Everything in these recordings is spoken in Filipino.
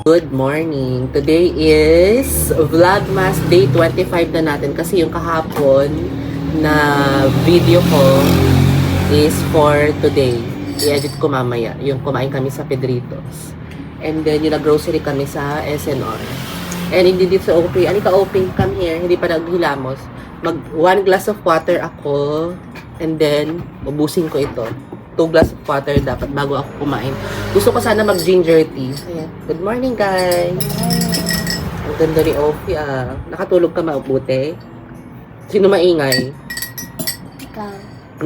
Good morning. Today is Vlogmas Day 25 na natin kasi yung kahapon na video ko is for today. I-edit ko mamaya. Yung kumain kami sa Pedritos. And then yung nag-grocery kami sa SNR. And hindi dito sa OP. Anika OP, come here. Hindi pa naghilamos. Mag 1 glass of water ako. And then, ubusin ko ito. 2 glass of water dapat bago ako kumain. Gusto ko sana mag ginger tea. Ayan. Good morning, guys. Ang ganda ni Ophie, ah. Nakatulog ka mabuti? Sino maingay? Ikaw.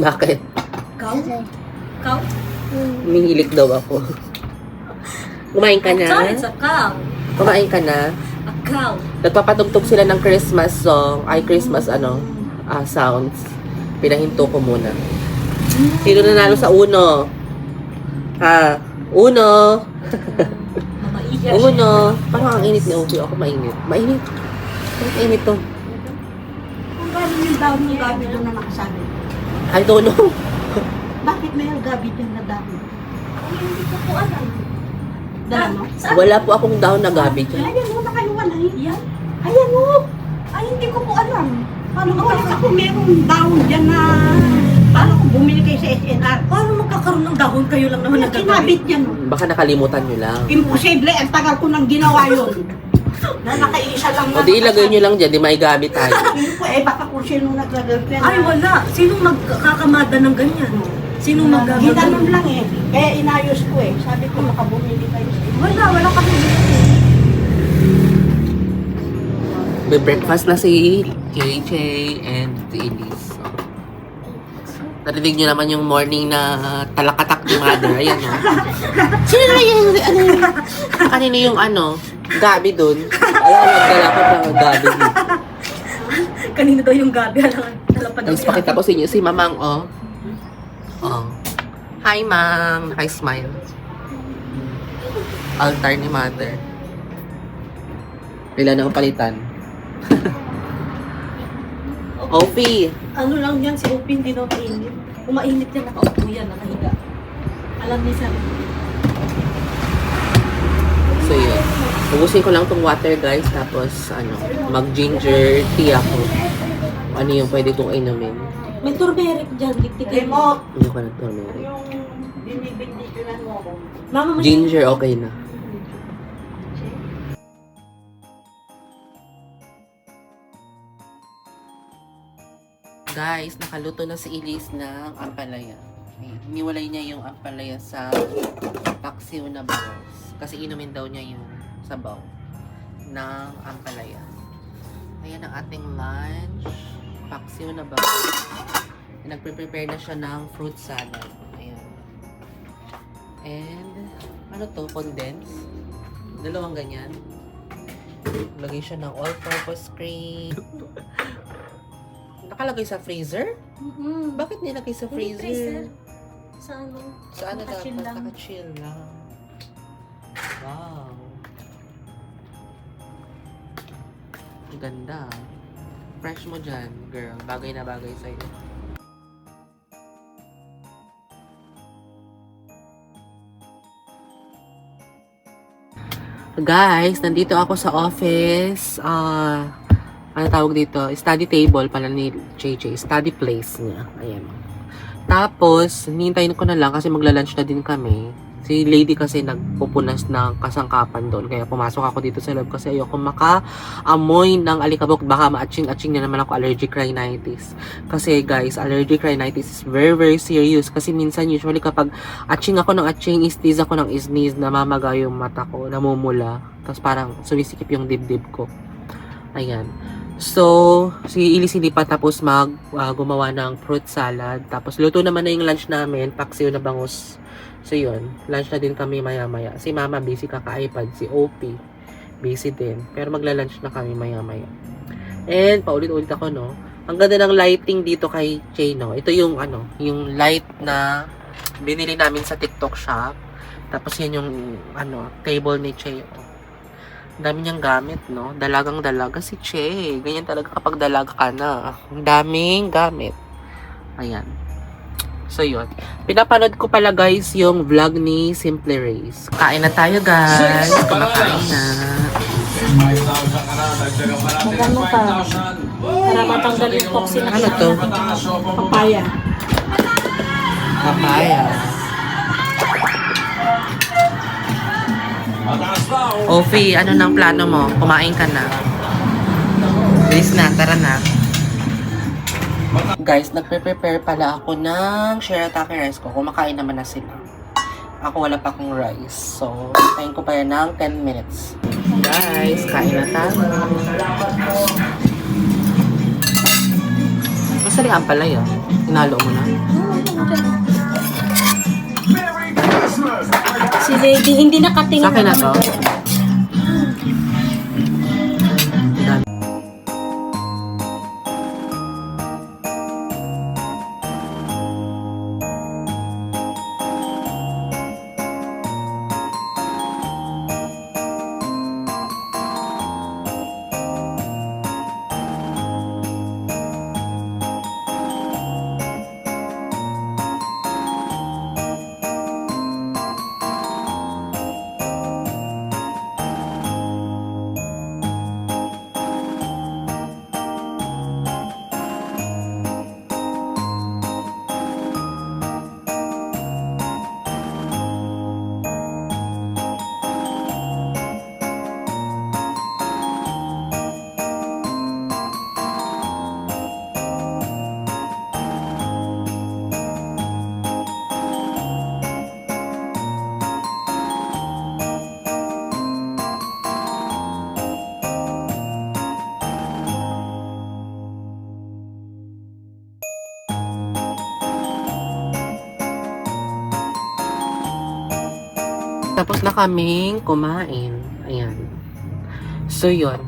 Bakit? Ikaw? Ikaw? Humihilik daw ako. Kumain ka na? It's a cow. Kumain ka na? A cow. Nagpapatugtog sila ng Christmas song. Ay, Christmas sounds. Pinahinto ko muna. Sino nanalo sa Uno? Ha? Uno! Mamaiya. Uno! Parang ang init ni Ophie. Ako mainit. Mainit. Bakit mainit to? Kung gano'n yung daw ng gabi doon na nakasabi. I don't know. Bakit may gabi din na dami? Hindi ko po alam. Dala mo? Wala po akong down na gabi dyan. Ayan mo, nakaiwalay. Yan? Ayan mo! Ay, hindi ko po alam. Paano Ulit ako merong down dyan na... Paano kung bumili kayo sa SNR? Paano magkakaroon ng dahon kayo lang naman Yung nagagabi? kinabit yan. Baka nakalimutan nyo lang. Imposible, ang tagal ko nang ginawa yun. Na nakaisa lang O di ilagay nyo lang dyan, di may gabi tayo. Hindi ko baka kung sino nagagirlfriend. Ay, wala. Sinong magkakamada ng ganyan? Sinong magagabi? Ginanon lang eh. Kaya inayos ko eh. Sabi ko makabumili kayo sa SNR. Wala kami. May breakfast na si KJ and si Elise. Narinig nyo naman yung morning na talakatak ni Mother. Ayan o. Sino na yung, kanina yung gabi dun. Alam mo, nagdalakot ng gabi dun. Kanina daw yung gabi. Nalapad Tapos pakita ko sa inyo si Mamang, oh. Oh. Hi, Ma'am. Hi, smile. Altar ni Mother. Pila na ang palitan. Ophie. Ano lang yan, si Opie hindi daw mainit. Kung mainit yan, nakaupo yan, nakahiga. Alam niya siya. So, yun. Ubusin ko lang tong water, guys. Tapos, mag-ginger tea ako. Ano yung pwede kong inumin. May turmeric dyan, diktikin mo. Remote, Hindi ko na turmeric. yung binibindikunan mo ako. Mama mo Ginger, okay na. Guys, nakaluto na si Elise ng ampalaya. Iniwalay niya yung ampalaya sa paksiw na bangos. Kasi inumin daw niya yung sabaw ng ampalaya. Ayan ang ating lunch. Paksiw na bangos. Nagpre-prepare na siya ng fruit salad. Ayan. And, ano to? Condensed. Dalawang ganyan. Lagay siya ng all-purpose cream. Nakalagay sa freezer? Bakit nilagay sa freezer? Sa ano? Sa ano dapat? Naka-chill lang. Naka-chill lang. Wow. Ang ganda. Fresh mo dyan, girl. Bagay na bagay sa'yo. Guys, nandito ako sa office. Ano tawag dito? Study table pala ni JJ. Study place niya. Ayan. Tapos, hinintayin ko na lang kasi magla-lunch na din kami. Si lady kasi nagpupunas ng kasangkapan doon. Kaya pumasok ako dito sa loob kasi ayoko maka-amoy ng alikabok. Baka ma-atching-atching na naman ako allergic rhinitis. Kasi guys, allergic rhinitis is very, very serious. Kasi minsan, usually kapag atching ako ng atching, sneeze ako ng sneeze, namamaga yung mata ko, namumula. Tapos parang sumisikip yung dibdib ko. Ayan. So, si Elise hindi pa tapos gumawa ng fruit salad. Tapos, luto naman na yung lunch namin. Paksiw na bangus. So, yun. Lunch na din kami maya-maya. Si Mama busy kaka-iPad. Si OP busy din. Pero magla-lunch na kami maya-maya. And, paulit-ulit ako, no? Ang ganda ng lighting dito kay Che, no? Ito yung, yung light na binili namin sa TikTok shop. Tapos, yan yung, table ni Che. Ang dami niyang gamit, no? Dalagang dalaga si Che. Ganyan talaga kapag dalaga ka na. Ang daming gamit. Ayan. So, yun. Pinapanood ko pala guys yung vlog ni Simple Race. Kain na tayo guys. Kumakain na. Magano ka? Para matanggal yung toxin na Ano to? papaya. Papaya. Ofi, ano nang plano mo? Kumain ka na. Bilis na, tara na. Guys, nagpe-prepare pala ako ng shirataki rice ko. Kumakain naman na sila. Ako wala pa akong rice. So, tayin ko pa yan ng 10 minutes. Guys, kain na tayo. Masalihan pala yun. Hinalo mo na. Si Lady, hindi nakatingin. Sa akin na to. Tapos na kaming kumain. Ayan. So, yun.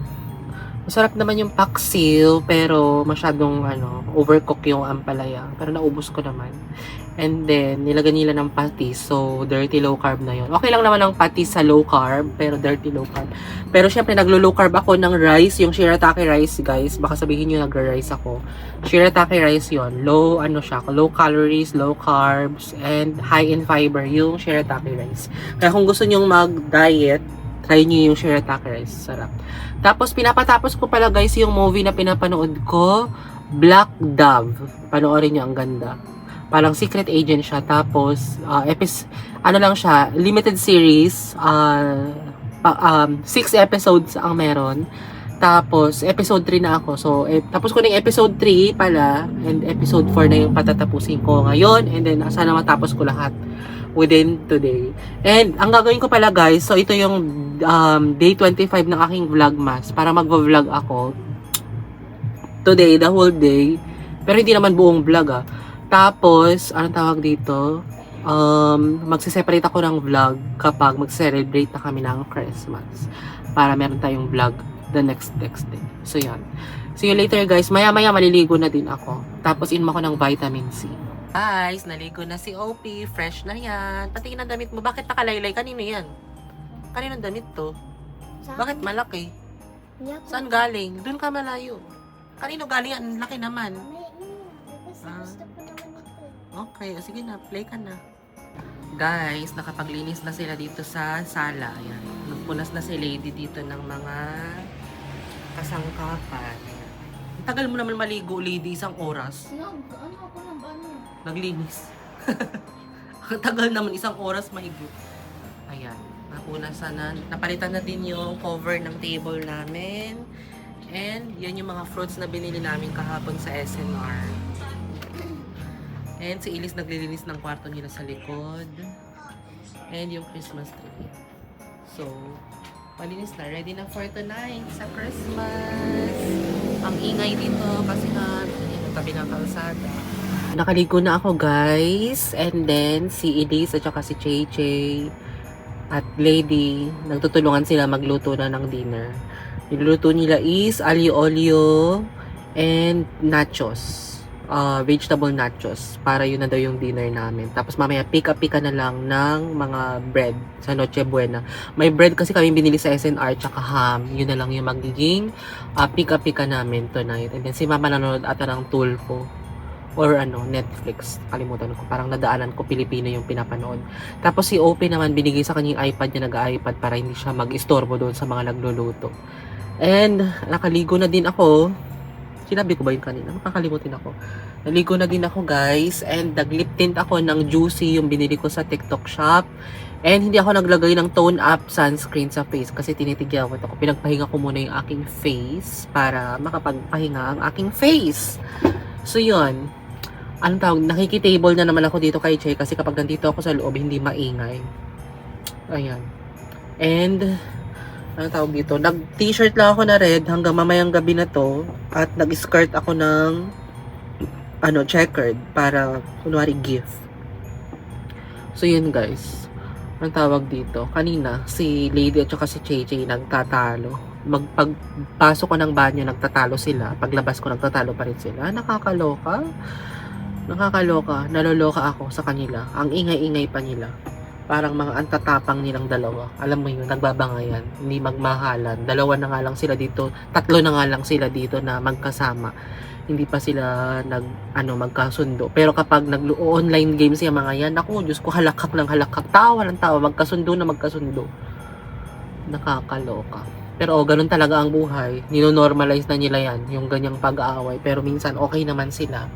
Masarap naman yung paksiw, pero masyadong, overcook yung ampalaya. Pero naubos ko naman. And then, nilagyan nila ng patis. So, dirty low carb na yun. Okay lang naman ang patis sa low carb, pero dirty low carb. Pero syempre, naglo-low carb ako ng rice. Yung shirataki rice, guys. Baka sabihin nyo nagra-rice ako. Shirataki rice yon, low calories, low carbs, and high in fiber yung shirataki rice. Kaya kung gusto nyo mag-diet, try nyo yung shirataki rice. Sarap. Tapos pinapatapos ko pala guys yung movie na pinapanood ko, Black Dove. Panoorin nyo, ang ganda. Parang secret agent siya. Tapos lang siya, limited series, 6 episodes ang meron. Tapos, episode 3 na ako. So, tapos ko na yung episode 3 pala, and episode 4 na yung patatapusin ko ngayon, and then, sana matapos ko lahat within today. And, ang gagawin ko pala guys, so ito yung day 25 ng aking vlogmas, para magvo-vlog ako today, the whole day, pero hindi naman buong vlog Tapos, anong tawag dito? Magsiseparate ako ng vlog kapag mag-celebrate na kami ng Christmas, para meron tayong vlog the next day. So, yan. See you later, guys. Maya-maya maliligo na din ako. Tapos, inom ako ng vitamin C. Guys, naligo na si OP. Fresh na yan. Patingin ang damit mo. Bakit nakalaylay? Kanino yan? Kaninong damit to? Bakit malaki? Saan galing? Doon ka malayo. Kanino galing? Ang laki naman. Okay. Sige na. Play ka na. Guys, nakapaglinis na sila dito sa sala. Ayan. Nagpunas na si Lady dito ng mga kasangkapan. Ayan. Ang tagal mo naman maligo, Lady, 1 oras. Naglinis. Ang tagal naman, 1 oras mahigit. Ayan. Napunasan na. Napalitan na din yung cover ng table namin. And yan yung mga fruits na binili namin kahapon sa SNR. And si Ilis naglilinis ng kwarto nila sa likod. And yung Christmas tree. So, malinis na. Ready na for tonight sa Christmas. Ang ingay dito kasi nga tabi ng kalsada. Nakaligo na ako guys. And then si Ilis at saka si Chay at Lady, nagtutulungan sila magluto na ng dinner. Niluluto nila is alio-olio and nachos. Vegetable nachos. Para yun na daw yung dinner namin. Tapos mamaya pika-pika na lang ng mga bread sa Noche Buena. May bread kasi kami binili sa SNR tsaka ham. Yun na lang yung magiging pika-pika namin tonight. And then si Mama nanonood ata ng Tulfo. or Netflix. Kalimutan ko. Parang nadaanan ko Pilipino yung pinapanood. Tapos si OP naman, binigay sa kanya yung iPad niya, nag-iPad para hindi siya mag-istorbo doon sa mga nagluluto. And, nakaligo na din ako. Sinabi ko ba yun kanina? Makakalimutin ako. Naligo na din ako, guys. And, nag-lip tint ako ng Juicy, yung binili ko sa TikTok shop. And, hindi ako naglagay ng tone up sunscreen sa face kasi tinitigyan ako. Pinagpahinga ko muna yung aking face para makapagpahinga ang aking face. So, yun. Anong tawag? Nakikitable na naman ako dito kay Che kasi kapag nandito ako sa loob, hindi maingay. Ayan. And, anong tawag dito? Nag-t-shirt lang ako na red hanggang mamayang gabi na to. At nag-skirt ako ng checkered para kunwari gift. So, yun guys. Anong tawag dito? Kanina, si Lady at saka si Che nagtatalo. Pagpasok ko ng banyo, nagtatalo sila. Paglabas ko, nagtatalo pa rin sila. Nakakaloka. Naloloka ako sa kanila. Ang ingay-ingay pa nila. Parang mga antatapang nilang dalawa. Alam mo yun, nagbabangayan. Hindi magmahalan. Dalawa na nga lang sila dito. Tatlo na nga lang sila dito na magkasama. Hindi pa sila magkasundo. Pero kapag nag-online games yung mga yan, ako, Diyos ko, halakak ng halakak. Tawa ng tawa. Magkasundo. Nakakaloka. Pero ganun talaga ang buhay. Nino-normalize na nila yan. Yung ganyang pag-aaway. Pero minsan, okay naman sila.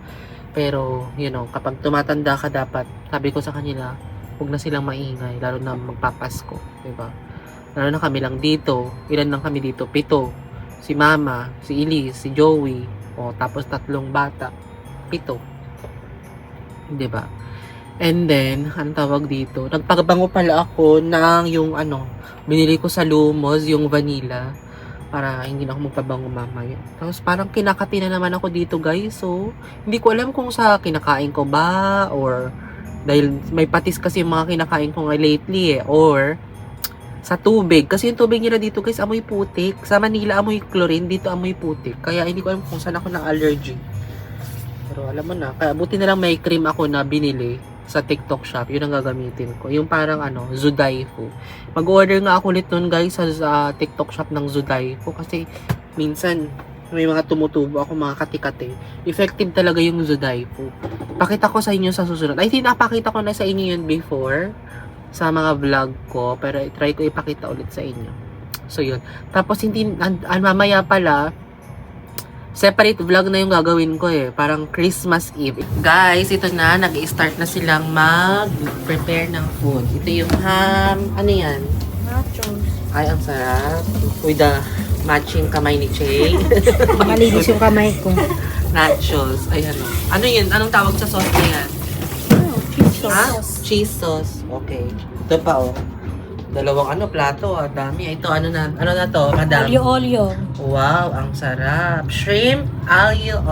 Pero, kapag tumatanda ka dapat, sabi ko sa kanila, huwag na silang maingay, lalo na magpapasko, diba? Lalo na kami lang dito, ilan lang kami dito, 7, si Mama, si Elise, si Joey, tapos 3 bata, 7, diba? And then, anong tawag dito, nagpagabango pala ako ng yung binili ko sa Lumos, yung vanilla, para hindi na ako magpabango mamaya. Tapos parang kinakati na naman ako dito guys. So, hindi ko alam kung sa kinakain ko ba or dahil may patis kasi yung mga kinakain ko lately or sa tubig. Kasi yung tubig nila dito guys, amoy putik. Sa Manila, amoy chlorine. Dito, amoy putik. Kaya hindi ko alam kung saan ako na-allergy. Pero alam mo na, kaya buti na lang may cream ako na binili sa TikTok shop. Yun ang gagamitin ko. Yung parang Zudaifu. Mag-order nga ako ulit nun guys sa TikTok shop ng Zudaifu kasi minsan may mga tumutubo ako, mga kati-kati. Effective talaga yung Zudaifu. Pakita ko sa inyo sa susunod. I think napakita ko na sa inyo yun before sa mga vlog ko, pero try ko ipakita ulit sa inyo. So yun. Tapos hindi mamaya pala separate vlog na yung gagawin ko parang Christmas Eve. Guys, ito na, nag-i-start na silang mag-prepare ng food. Ito yung ham, ano yan? Nachos. Ay, ang sarap. With the matching kamay ni Che. Malinis yung kamay ko. Nachos. Ayan o. Ano yun? Anong tawag sa sauce na yan? Cheese sauce. Ha? Cheese sauce. Okay. Ito pa dalawang plato. Dami. Ito, ano na to, madam? Olio. Wow, ang sarap. Shrimp, alio.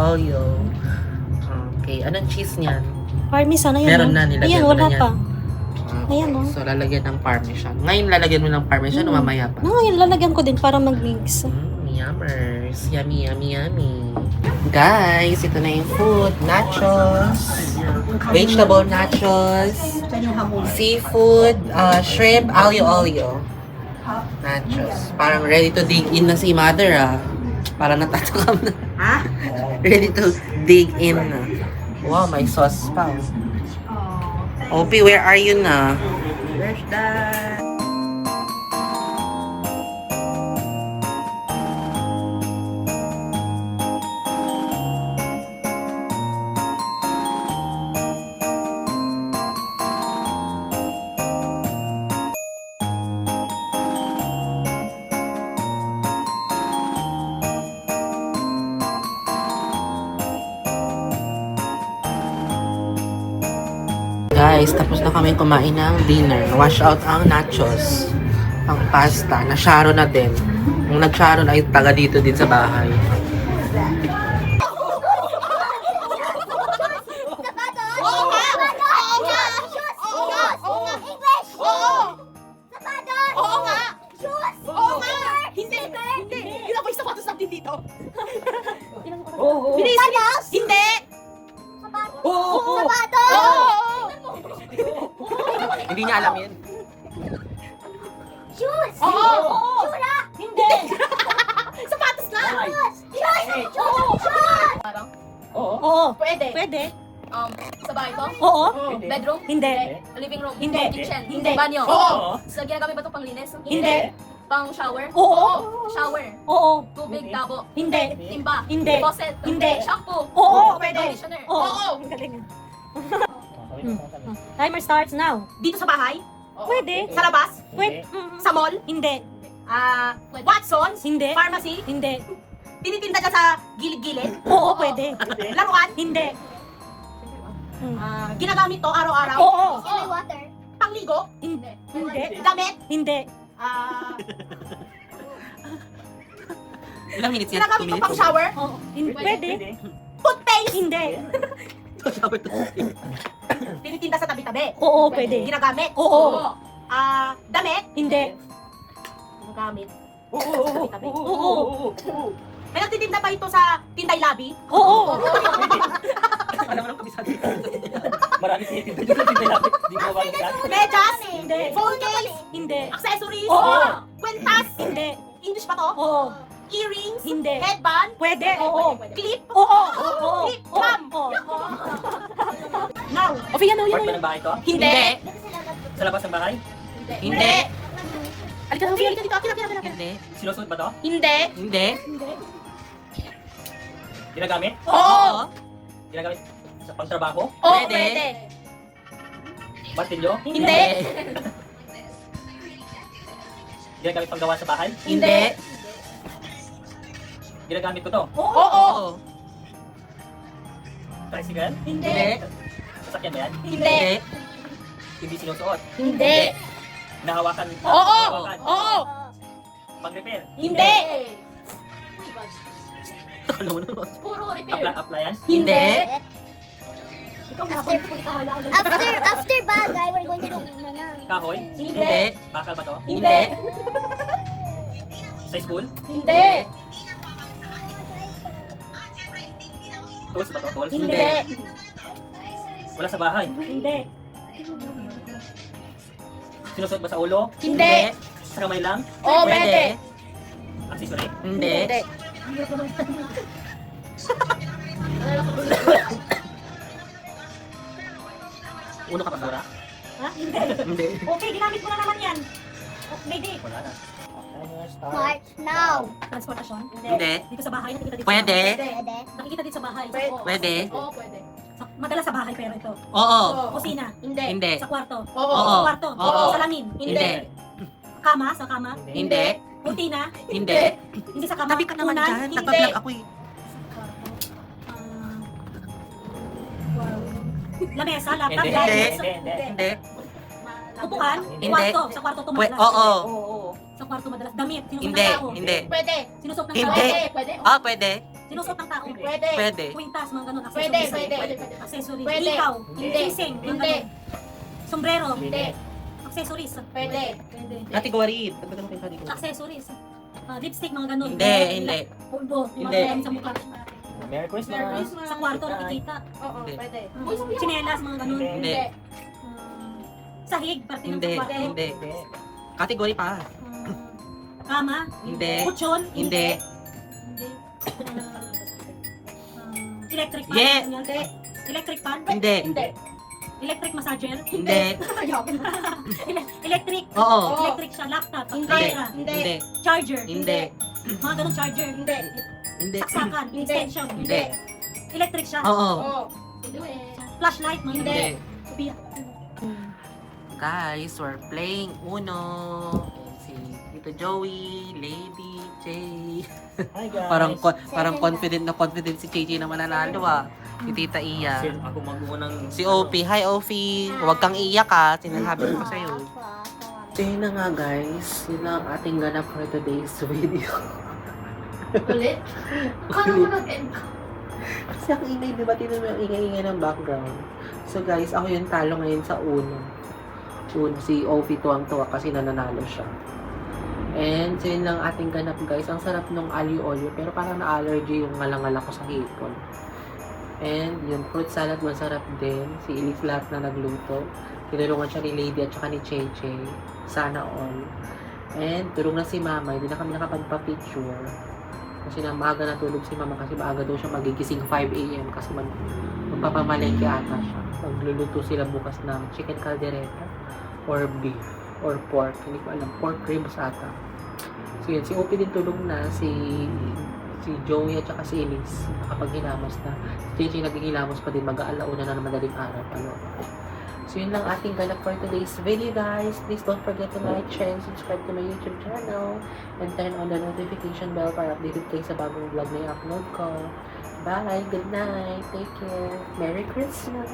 Okay, anong cheese niyan? Parmesan, ayan. Meron na, nilagyan ayan, mo wala na yan. pa. Okay. Ayan, oh. So, lalagyan ng parmesan. Ngayon, lalagyan mo ng parmesan o mamaya pa? No, yun, lalagyan ko din para mag-mix. Yummers. Yummy. Guys, ito na yung food. Nachos. Vegetable nachos. Seafood. Shrimp, alio. Nachos. Parang ready to dig in na si mother Parang natatakam na. Ha? Ready to dig in na. Wow, may sauce pa. Opie, where are you na? Where's that? Guys, tapos na kami kumain ng dinner. Wash out ang nachos. Ang pasta. Na-sharo na din. Ang nag-sharo ay taga dito din sa bahay. Hindi niya alam yan. Shoes! Oo! Shura! Hindi! Sapatos lang! Shoes! Shoes! Shoes! Oo. Oo. Pwede. Pwede. Sa bahay ko? Oo. Bedroom? Hindi. Living room? Hindi. Kitchen? Hindi. Banyo? Oo. Sa ginagamit ba ito pang linis? Hindi. Pang shower? Oo. Shower? Oo. Tubig, tabo? Hindi. Timba? Hindi. Faucet? Hindi. Shampoo? Oo. Pwede. Conditioner? Oo. Ang galing. Timer starts now. Dito sa bahay? Pwede. Sa labas? Pwede. Sa mall? Hindi. Watson's? Hindi. Pharmacy? Hindi. Tinitinda ka sa gilid-gilid? Oo, pwede. Laruan? Hindi. Ginagamit to araw-araw? Oo. May water? Pangligo? Hindi. Hindi. Damit? Hindi. Ilang minutes yan? Ginagamit 2 to minutes? pang shower? Oo. Pwede. Toothpaste? Hindi. Shower to. Tinitinda sa tabi-tabi? Oo, pwede. Ginagamit? Oo. Damit? Hindi. Ginagamit? Oo. May nagtitinda pa ito sa Tinday Labi? Oo. Alam mo lang kabisado. Marami tinitinda dito, hindi lapit. Hindi ko mabalik. Medyas? Hindi. Phone case? Hindi. Accessories? Oo. Kwentas? Hindi. English pa to? Oo. Earrings? Hindi. Headband? Pwede. Oo. Clip? Oo. Oo. Clip? Cam? Oo. Now? O, Fia, no, Part yun. ba ng bahay to? Hindi. Sa labas ng bahay? Hindi. Halika na, Fia. Halika dito. Halika. Hindi. Sinusuot ba to? Hindi. Hindi. Ginagamit? Oo. Ginagamit sa pangtrabaho? Oo, Pwede. pwede. Martilyo? Hindi. Ginagamit panggawa sa bahay? Hindi. Ginagamit ko to? Oo. Oo. Tricycle? Hindi. Sasakyan ba yan? Hindi. Hindi sinusuot? Hindi. Nahawakan? Oo. Nahawakan? Oo. Pang-repair? Hindi. Alam mo naman. Puro repair. Appliance? Hindi. After bagay, we're going to do Kahoy? Hindi. Bakal ba to? Hindi. Sa school? Hindi. Tools ba to? Tools? Hindi. Wala sa bahay? Hindi. Sinusuot ba sa ulo? Hindi. Sa kamay lang? Oo, pwede. Accessory? Hindi. Uno ka pa sura? Ha? Hindi. Hindi. Okay, ginamit mo na naman yan. Lady. Wala na. March now. Transportasyon. Hindi. Dito sa bahay. Nakikita dito Pwede. sa bahay. Pwede. Nakikita dito sa bahay. Pwede. Oo, pwede. Madalas sa bahay pero ito. Oo. Kusina. Hindi. Hindi. Sa kwarto. Oo. Oo. Sa kwarto. Oo. Salamin. Hindi. Kama. Sa kama. Hindi. Kurtina. Hindi. Hindi sa kama. Tabi ka naman Unan. dyan. Hindi. Nagpa-vlog ako eh. Lamesa. Laptop. Hindi. Laptop. Hindi. Hindi. Upuan. Hindi. Kwarto. Sa kwarto to madalas. Oo. Sa kwarto madalas. Damit. Sinusot Hindi. ng tao. Hindi. Pwede. Sinusot ng Hindi. tao. Pwede. Ah, pwede. Sinusot ng tao. Pwede. Pwede. Kwintas. Mga ganun. Pwede. Accessories. Pwede. Accessories. Pwede. Ikaw. Hindi. Sising. Mga Hindi. ganun. Sombrero. Hindi. Accessories. Pwede. Pwede. Category. Pagdating ko yung category. Accessories. Lipstick. Mga ganun. Hindi. Hindi. Pulbo. Yung Hindi. mga gamit sa mukha. Merry Christmas! Sa kwarto nakikita. Oo, Hindi. pwede. Chinelas. Mga ganun. Hindi. Sahig. Parte ng Hindi. kwarto. Hindi. Category pa. Kama. Hindi. Kutsyon. Hindi. Hindi. Electric fan. Yes. Hindi. Electric fan. Hindi. Hindi. Electric massager. Hindi. Electric. Oo. Electric siya. Laptop. Hindi. Camera. Hindi. Hindi. Charger. Hindi. Mga ganun charger. Hindi. Hindi. Saksakan. Hindi. Extension. Hindi. Electric siya. Oo. Oo. Flashlight. Mga Hindi. ganun. Sophia. Guys, we're playing Uno. Si Tito Joey, Lady, Jay. Hi guys! Parang confident si JJ na mananalo ah. Si Tita Iya. Ako mag-unang... Si Opie. Hi Opie. Huwag kang iyak ah. Sinasabi ko sa'yo. So yun na nga guys. Yun na ang ating ganap for today's video. Ulit? Kala mo nag-end ka. Kasi ang ingay, di ba? Tinan mo yung ingay-ingay ng background. So guys, ako yung talo ngayon sa Uno. Si Opie tuwang-tuwa kasi nananalo siya. And so yun lang ating ganap guys. Ang sarap nung alio-olio pero parang na-allergy yung ngalangal ako sa hipon. And yun, fruit salad masarap din. Si Elif lahat na nagluto. Tinulungan siya ni Lady at saka ni Cheche. Sana all. And tulong na si Mama. Hindi na kami nakapagpa-picture. Kasi na maaga natulog si mama kasi maaga daw siya magigising 5 a.m. kasi magpapamalengke ata siya. Magluluto sila bukas ng chicken caldereta or beef or pork. Hindi ko alam. Pork ribs ata. So yun, si Opie din tulog na. Si Joey at saka si Elise nakapaghilamos na. Si JJ naghihilamos pa din. Mag-aalauna na madaling araw. So yun lang ating ganap for today's video, guys. Please don't forget to like, share, and subscribe to my YouTube channel. And turn on the notification bell para updated kayo sa bagong vlog na i-upload ko. Bye! Good night! Take care! Merry Christmas!